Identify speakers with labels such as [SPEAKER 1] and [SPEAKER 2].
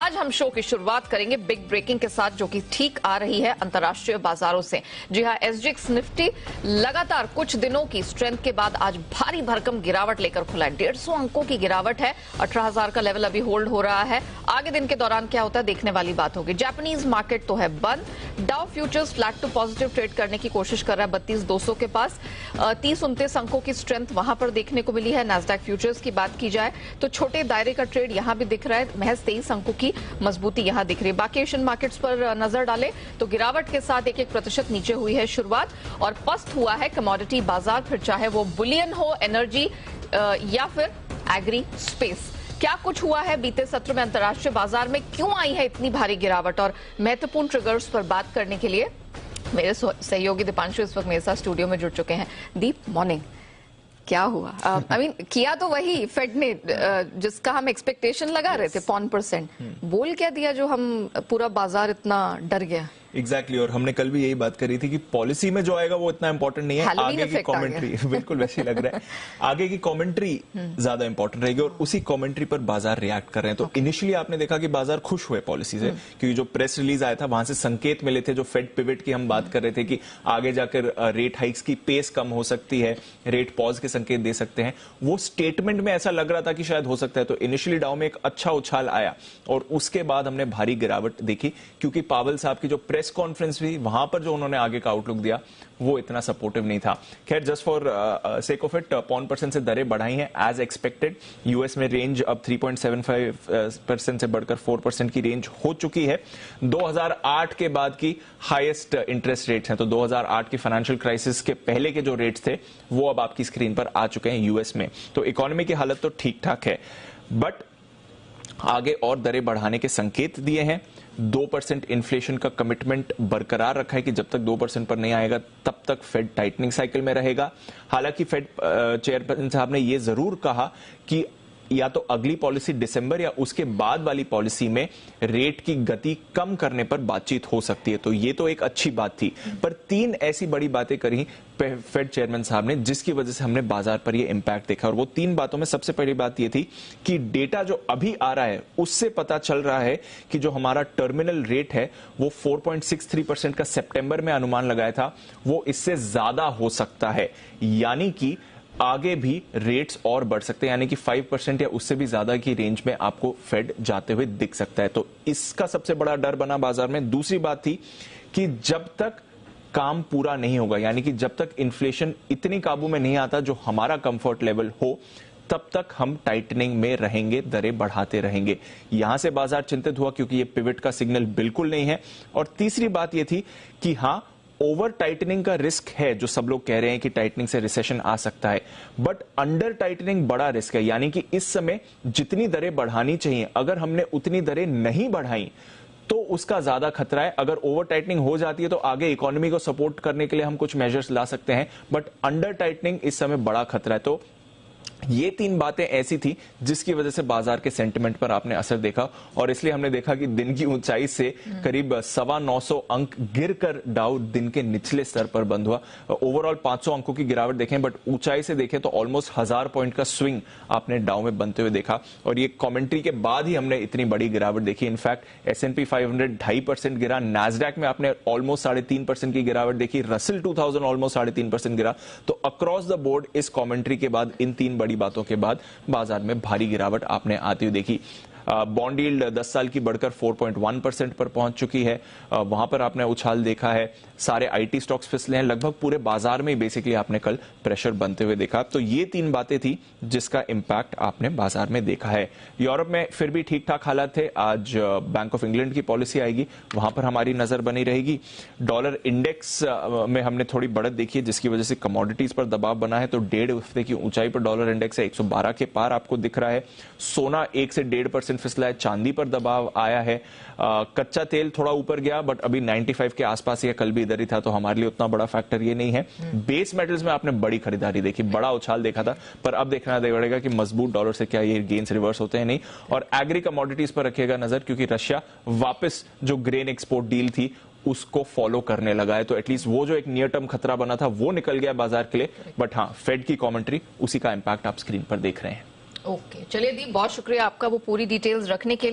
[SPEAKER 1] आज हम शो की शुरुआत करेंगे बिग ब्रेकिंग के साथ, जो कि ठीक आ रही है अंतर्राष्ट्रीय बाजारों से। जी हां, एसजीएक्स निफ्टी लगातार कुछ दिनों की स्ट्रेंथ के बाद आज भारी भरकम गिरावट लेकर खुला है। 150 अंकों की गिरावट है। 18,000 का लेवल अभी होल्ड हो रहा है। आगे दिन के दौरान क्या होता है देखने वाली बात होगी। जापानीज मार्केट तो है बंद। Dow futures flat to positive trade करने की कोशिश कर रहा है 32,200 के पास। 30-29 अंकों की स्ट्रेंथ वहां पर देखने को मिली है। नैस्डैक फ्यूचर्स की बात की जाए तो छोटे दायरे का ट्रेड यहां भी दिख रहा है। महज 23 अंकों की मजबूती यहां दिख रही है। बाकी एशियन मार्केट्स पर नजर डालें तो गिरावट के साथ 1-1% नीचे हुई है शुरुआत और पस्त हुआ है कमोडिटी बाजार, फिर चाहे वो बुलियन हो, एनर्जी या फिर एग्री स्पेस। क्या कुछ हुआ है बीते सत्र में अंतर्राष्ट्रीय बाजार में, क्यों आई है इतनी भारी गिरावट और महत्वपूर्ण ट्रिगर्स पर बात करने के लिए मेरे सहयोगी दीपांशु इस वक्त मेरे साथ स्टूडियो में जुड़ चुके हैं। दीप, मॉर्निंग। क्या हुआ? किया तो वही फेड ने जिसका हम एक्सपेक्टेशन लगा रहे थे 5%। बोल क्या दिया जो हम पूरा बाजार इतना डर गया?
[SPEAKER 2] एग्जैक्टली और हमने कल भी यही बात करी थी कि पॉलिसी में जो आएगा वो इतना इंपॉर्टेंट नहीं है, आगे की कमेंट्री बिल्कुल वैसे ही लग रहा है। आगे की कमेंट्री ज्यादा इंपॉर्टेंट रहेगी और उसी कमेंट्री पर बाजार रिएक्ट कर रहे हैं। तो इनिशियली आपने देखा कि बाजार खुश हुए पॉलिसी से, क्योंकि जो प्रेस रिलीज आया था वहां से संकेत मिले थे। जो फेड पिवट की हम बात कर रहे थे कि आगे जाकर रेट हाइक्स की पेस कम हो सकती है, रेट पॉज के संकेत दे सकते हैं, वो स्टेटमेंट में ऐसा लग रहा था कि शायद हो सकता है। तो इनिशियली डाउ में एक अच्छा उछाल आया और उसके बाद हमने भारी गिरावट देखी, क्योंकि पावेल साहब की जो प्रेस कॉन्फ्रेंस भी, वहां पर जो उन्होंने आगे का आउटलुक दिया वो इतना सपोर्टिव नहीं था। खैर, just for sake of it 0.1% से दरें बढ़ाई हैं एज एक्सपेक्टेड। यूएस में रेंज अब 3.75% से बढ़कर 4% की रेंज हो चुकी है। 2008 के बाद की हाईएस्ट इंटरेस्ट रेट्स हैं। तो 2008 की फाइनेंशियल क्राइसिस के पहले के जो रेट्स थे वो अब आपकी स्क्रीन पर आ चुके हैं यूएस में। तो इकोनॉमी की हालत तो ठीक ठाक है, बट आगे और दरें बढ़ाने के संकेत दिए हैं। 2% इन्फ्लेशन का कमिटमेंट बरकरार रखा है कि जब तक 2% पर नहीं आएगा तब तक फेड टाइटनिंग साइकिल में रहेगा। हालांकि फेड चेयरपर्सन साहब ने यह जरूर कहा कि या तो अगली पॉलिसी दिसंबर या उसके बाद वाली पॉलिसी में रेट की गति कम करने पर बातचीत हो सकती है। तो ये तो एक अच्छी बात थी, पर 3 ऐसी बड़ी बातें करी फेड चेयरमैन साहब ने जिसकी वजह से हमने बाजार पर ये इंपैक्ट देखा। और वो 3 बातों में सबसे पहली बात ये थी कि डेटा जो अभी आ रहा है उससे पता चल रहा है कि जो हमारा टर्मिनल रेट है वो 4.63% का सितंबर में अनुमान लगाया था, वो इससे ज्यादा हो सकता है। यानी कि आगे भी रेट्स और बढ़ सकते हैं, यानी कि 5% या उससे भी ज्यादा की रेंज में आपको फेड जाते हुए दिख सकता है। तो इसका सबसे बड़ा डर बना बाजार में। दूसरी बात थी कि जब तक काम पूरा नहीं होगा, यानी कि जब तक इन्फ्लेशन इतनी काबू में नहीं आता जो हमारा कंफर्ट लेवल हो, तब तक हम टाइटनिंग में रहेंगे, दरें बढ़ाते रहेंगे। यहां से बाजार चिंतित हुआ क्योंकि ये पिवट का सिग्नल बिल्कुल नहीं है। और तीसरी बात यह थी कि हां, ओवर टाइटनिंग का रिस्क है, जो सब लोग कह रहे हैं कि टाइटनिंग से रिसेशन आ सकता है, बट अंडर टाइटनिंग बड़ा रिस्क है। यानी कि इस समय जितनी दरें बढ़ानी चाहिए, अगर हमने उतनी दरें नहीं बढ़ाई तो उसका ज्यादा खतरा है। अगर ओवर टाइटनिंग हो जाती है तो आगे इकोनॉमी को सपोर्ट करने के लिए हम कुछ मेजर्स ला सकते हैं, बट अंडर टाइटनिंग इस समय बड़ा खतरा है। तो ये 3 बातें ऐसी थी जिसकी वजह से बाजार के सेंटिमेंट पर आपने असर देखा और इसलिए हमने देखा कि दिन की ऊंचाई से करीब 950 अंक गिरकर डाउ दिन के निचले स्तर पर बंद हुआ। ओवरऑल 500 अंकों की गिरावट देखें, बट ऊंचाई से देखें तो ऑलमोस्ट 1000 पॉइंट का स्विंग आपने डाउ में बनते हुए देखा। और ये कमेंट्री के बाद ही हमने इतनी बड़ी गिरावट देखी। इनफैक्ट S&P 500 2.5% गिरा, नैस्डैक में आपने ऑलमोस्ट 3.5% की गिरावट देखी, रसल 2000 ऑलमोस्ट 3.5% गिरा। तो अक्रॉस द बोर्ड इस कमेंट्री के बाद, इन 3 बड़ी बातों के बाद बाजार में भारी गिरावट आपने आती हुई देखी। बॉन्ड यील्ड 10 साल की बढ़कर 4.1% पर पहुंच चुकी है। वहां पर आपने उछाल देखा है। सारे आईटी स्टॉक्स फिसले हैं। लगभग पूरे बाजार में बेसिकली आपने कल प्रेशर बनते हुए देखा। तो ये 3 बातें थी जिसका इंपैक्ट आपने बाजार में देखा है। यूरोप में फिर भी ठीक ठाक हालात थे। आज बैंक ऑफ इंग्लैंड की पॉलिसी आएगी, वहां पर हमारी नजर बनी रहेगी। डॉलर इंडेक्स में हमने थोड़ी बढ़त देखी है जिसकी वजह से कमोडिटीज पर दबाव बना है। तो 1.5 हफ्ते की ऊंचाई पर डॉलर इंडेक्स है, 112 के पार आपको दिख रहा है। सोना 1 से 1.5% फिसला है। चांदी पर दबाव आया है। कच्चा तेल थोड़ा ऊपर गया, बट अभी 95 के आसपास ही है, कल भी इधर ही था, तो हमारे लिए उतना बड़ा फैक्टर ये नहीं है। बेस मेटल्स में आपने बड़ी खरीदारी देखी, बड़ा उछाल देखा था, पर अब देखना पड़ेगा कि मजबूत डॉलर से क्या ये गेन्स रिवर्स होते हैं नहीं। और एग्री कमोडिटीज पर रखिएगा नजर, क्योंकि रशिया वापस जो ग्रेन एक्सपोर्ट डील थी उसको फॉलो करने लगा है। तो एटलीस्ट वो जो एक नियर टर्म खतरा बना था वो निकल गया बाजार के लिए। बट हाँ, फेड की कमेंट्री, उसी का इंपैक्ट आप स्क्रीन पर देख रहे हैं।
[SPEAKER 1] ओके, चलिए दीप, बहुत शुक्रिया आपका वो पूरी डिटेल्स रखने के लिए।